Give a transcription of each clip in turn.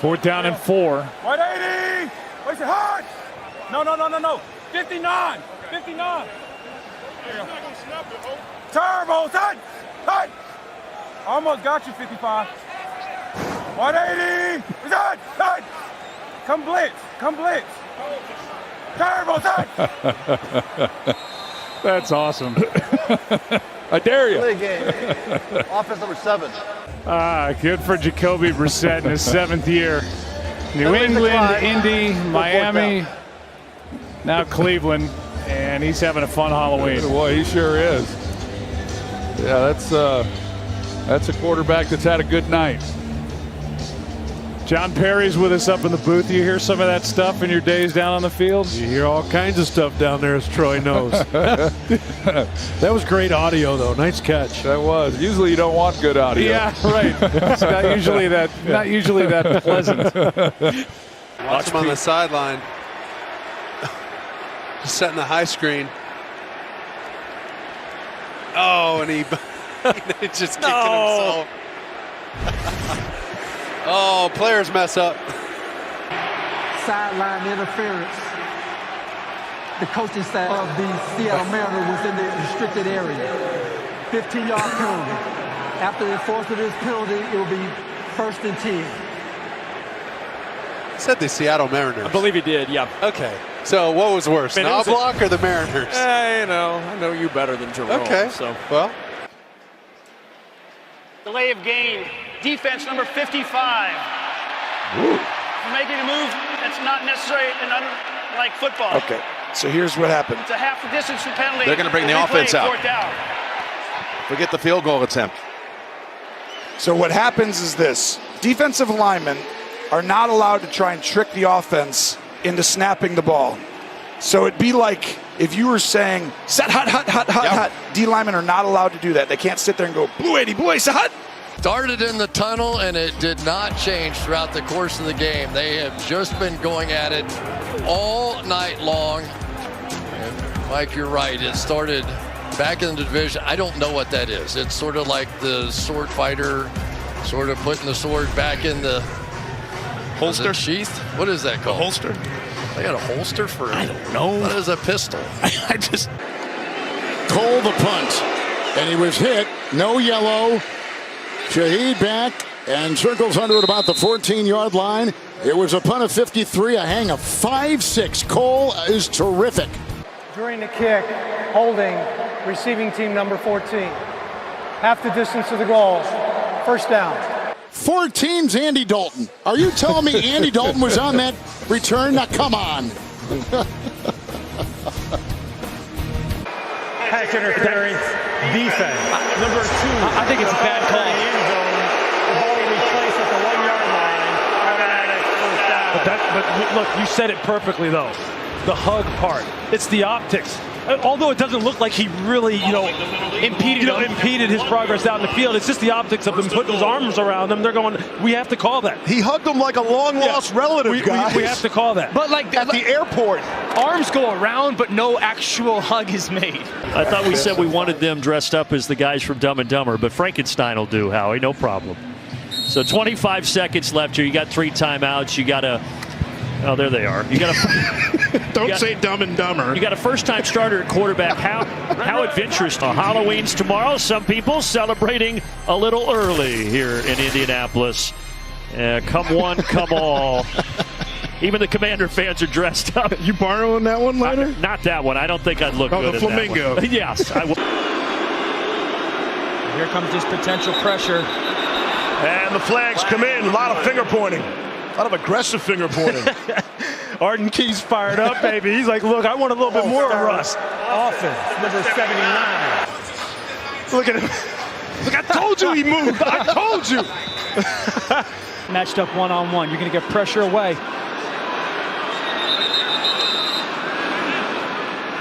4th down and 4. 180! Wait, hard! No. 59! 59! Turbo, son! Almost got you, 55. 180! Son! Come blitz! Turbo, son! That's awesome. I dare you. Offense number 7. Good for Jacoby Brissett in his 7th year. New England, Indy, Miami, now Cleveland, and he's having a fun Halloween. Boy, he sure is. Yeah, that's a quarterback that's had a good night. John Perry's with us up in the booth. You hear some of that stuff in your days down on the field? You hear all kinds of stuff down there, as Troy knows. That was great audio, though. Nice catch. That was. Usually you don't want good audio. Yeah, right. It's not usually that pleasant. Watch him on the sideline. Just setting the high screen. Oh, and he just kicking himself. Oh, players mess up. Sideline interference. The coaching staff of the Seattle Mariners was in the restricted area. 15-yard penalty. After the enforcement of this penalty, it will be 1st and 10. Said the Seattle Mariners. I believe he did, yeah. Okay. So what was worse, Knobloch or the Mariners? I know you better than Jerome. Okay. So well. Delay of game. Defense number 55. You're making a move that's not necessary like football. Okay, so here's what happened. It's a half the distance from penalty. They're going to bring the offense out. 4th down. Forget the field goal attempt. So what happens is this. Defensive linemen are not allowed to try and trick the offense into snapping the ball. So it'd be like if you were saying, set hot. D linemen are not allowed to do that. They can't sit there and go, blue 80, blue 80, set hot. Started in the tunnel, and it did not change throughout the course of the game. They have just been going at it all night long. And Mike, you're right. It started back in the division. I don't know what that is. It's sort of like the sword fighter, sort of putting the sword back in the holster sheath. What is that called? A holster. They got a holster for? I don't know. What is a pistol? I just Cole the punt, and he was hit. No yellow. Shaheed back and circles under at about the 14-yard line. It was a punt of 53, a hang of 5-6. Cole is terrific. During the kick, holding, receiving team number 14. Half the distance to the goal. 1st down. 14's Andy Dalton. Are you telling me Andy Dalton was on that return? Now, come on. Pass interference, defense. Number 2. I think it's a bad call. The ball will be placed at the 1-yard line. Automatic 1st down. But look, you said it perfectly, though. The hug part. It's the optics. Although it doesn't look like he really, impeded his progress out in the field. It's just the optics of him putting his arms around him. They're going, we have to call that. He hugged him like a long-lost relative, guys. We have to call that. But like at the airport. Arms go around, but no actual hug is made. I thought we said we wanted them dressed up as the guys from Dumb and Dumber, but Frankenstein will do, Howie, no problem. So 25 seconds left here. You got 3 timeouts. You got a... Oh, there they are. You got a... Don't say Dumb and Dumber. You got a first-time starter at quarterback. How adventurous. Halloween's tomorrow. Some people celebrating a little early here in Indianapolis. Come one, come all. Even the Commander fans are dressed up. You borrowing that one later? Not that one. I don't think I'd look good the in flamingo. that one. Yes, I will. Here comes this potential pressure. And the flags come in. A lot of finger pointing. A lot of aggressive finger pointing. Arden Key's fired up, baby. He's like, look, I want a little bit more of Russ. Offense, number 79. Look at him. Look, I told you he moved. I told you. Matched up one-on-one. You're going to get pressure away.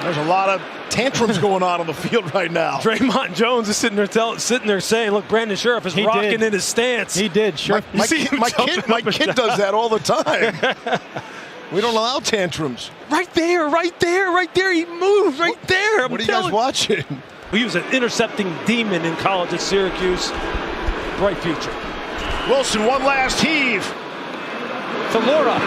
There's a lot of tantrums going on the field right now. Draymond Jones is sitting there saying, look, Brandon Sheriff is rocking in his stance. He did, sure. My kid does that all the time. We don't allow tantrums. Right there. He moved right there. What are you guys watching? He was an intercepting demon in college at Syracuse. Bright future. Wilson, one last heave. to Laura.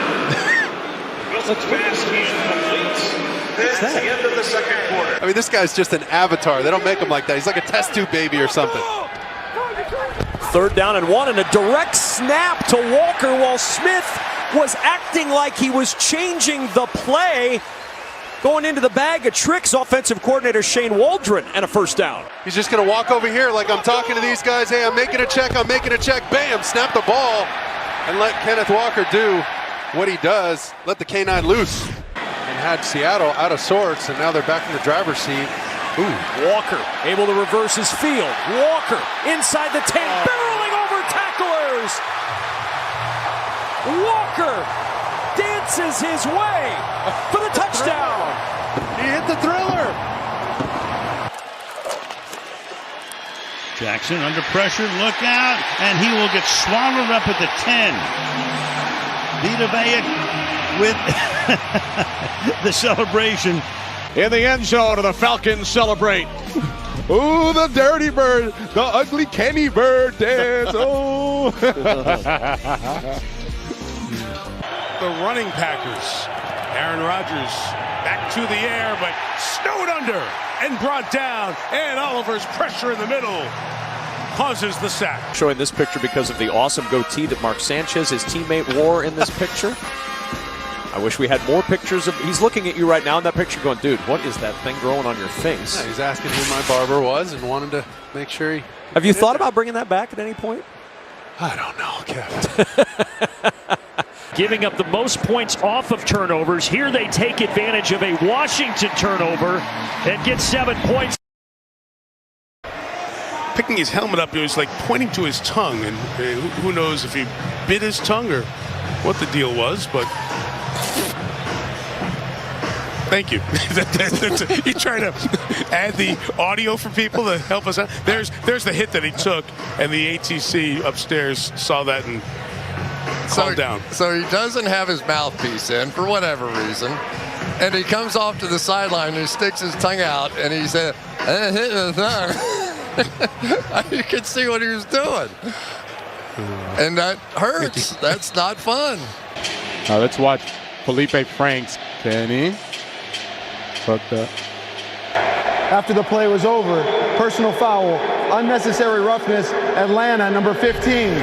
Wilson's pass incomplete. That's the end of the second quarter. I mean, this guy's just an avatar. They don't make him like that. He's like a test tube baby or something. 3rd down and 1, and a direct snap to Walker while Smith was acting like he was changing the play. Going into the bag of tricks, offensive coordinator Shane Waldron, and a 1st down. He's just going to walk over here like I'm talking to these guys. Hey, I'm making a check. Bam, snap the ball and let Kenneth Walker do what he does. Let the K9 loose. And had Seattle out of sorts, and now they're back in the driver's seat. Ooh. Walker able to reverse his field. Walker inside the 10, barreling over tacklers. Walker dances his way for the touchdown. He hit the thriller. Jackson under pressure, look out, and he will get swallowed up at the 10. Vita Vea with the celebration. In the end zone, and the Falcons celebrate. Ooh, the dirty bird, the ugly Kenny bird dance. Oh. The running Packers. Aaron Rodgers back to the air, but snowed under and brought down. And Oliver's pressure in the middle causes the sack. Showing this picture because of the awesome goatee that Mark Sanchez, his teammate, wore in this picture. I wish we had more pictures of. He's looking at you right now in that picture going, dude, what is that thing growing on your face? Yeah, he's asking who my barber was and wanted to make sure he. Have you thought about bringing that back at any point? I don't know, Kevin. Giving up the most points off of turnovers. Here they take advantage of a Washington turnover and get 7 points. Picking his helmet up, he was like pointing to his tongue, and who knows if he bit his tongue or what the deal was, but thank you. You trying to add the audio for people to help us out? There's the hit that he took, and the ATC upstairs saw that and calmed down. So he doesn't have his mouthpiece in for whatever reason, and he comes off to the sideline and he sticks his tongue out, and he said, "Hit the tongue." You can see what he was doing, and that hurts. That's not fun. Let's watch Felipe Franks. Kenny. After the play was over, personal foul, unnecessary roughness, Atlanta, number 15.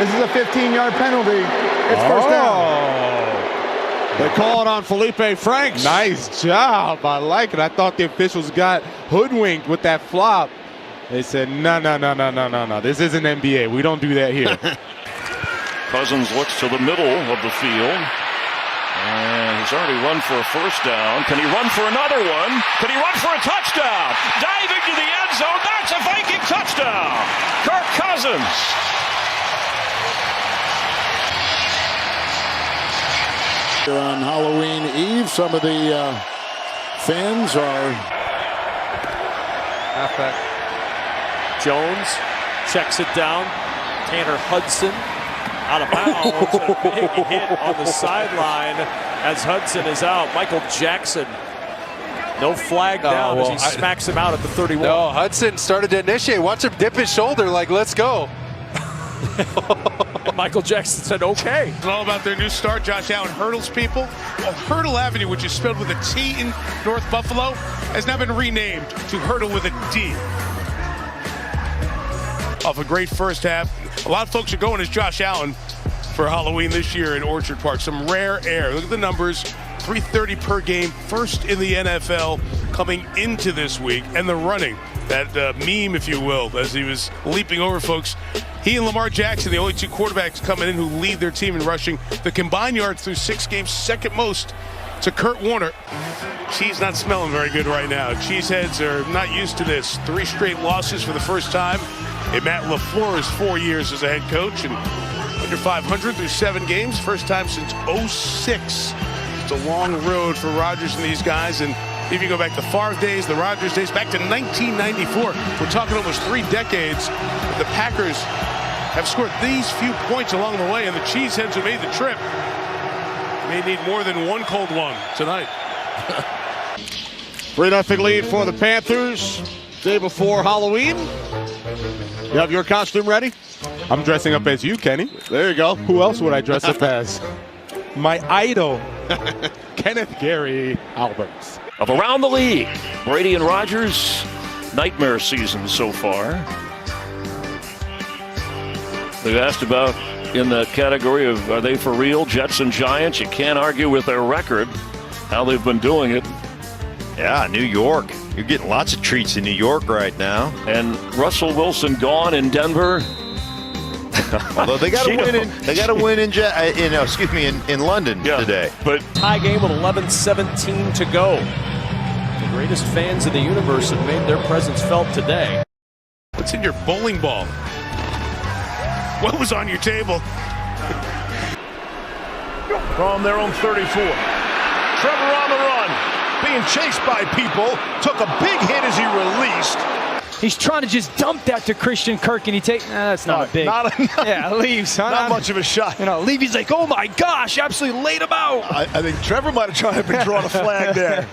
This is a 15-yard penalty. It's 1st down. They call it on Felipe Franks. Nice job. I like it. I thought the officials got hoodwinked with that flop. They said, no. This isn't NBA. We don't do that here. Cousins looks to the middle of the field. And he's already run for a 1st down. Can he run for another one? Can he run for a touchdown? Diving to the end zone. That's a Viking touchdown. Kirk Cousins. On Halloween Eve, some of the fans are halfback. Jones checks it down. Tanner Hudson out of bounds. A big hit on the sideline as Hudson is out. Michael Jackson, no flag down as he smacks him out at the 31. No, Hudson started to initiate. Watch him dip his shoulder like, let's go. Michael Jackson said, okay. It's all about their new star, Josh Allen hurdles people. Well, Hurdle Avenue, which is spelled with a T in North Buffalo, has now been renamed to Hurdle with a D. Off a great first half. A lot of folks are going as Josh Allen for Halloween this year in Orchard Park. Some rare air. Look at the numbers. 330 per game. First in the NFL coming into this week. And the running. That meme, if you will, as he was leaping over folks. He and Lamar Jackson, the only 2 quarterbacks coming in who lead their team in rushing. The combined yards through 6 games, second most to Kurt Warner. Cheese not smelling very good right now. Cheeseheads are not used to this. 3 straight losses for the first time in Matt LaFleur's 4 years as a head coach, and under 500 through 7 games, first time since 06. It's a long road for Rodgers and these guys, and if you go back to Favre days, the Rodgers days, back to 1994, we're talking almost 3 decades. The Packers have scored these few points along the way, and the Cheeseheads who made the trip may need more than one cold one tonight. 3-0 lead for the Panthers. Day before Halloween. You have your costume ready? I'm dressing up as you, Kenny. There you go. Who else would I dress up as? my idol, Kenneth Gary Alberts. Of around the league, Brady and Rodgers, nightmare season so far. They've asked about in the category of are they for real, Jets and Giants. You can't argue with their record, how they've been doing it. Yeah, New York. You're getting lots of treats in New York right now. And Russell Wilson gone in Denver. Although they got to win in London today. But tie game with 11:17 to go. The greatest fans in the universe have made their presence felt today. What's in your bowling ball? What was on your table? From their own 34. Trevor on the run. Being chased by people. Took a big hit as he released. He's trying to just dump that to Christian Kirk, and he takes. That's not a big. Yeah, leaves. Not much of a shot. Levy's like, oh my gosh, absolutely laid him out. I think Trevor might have tried to draw a flag there.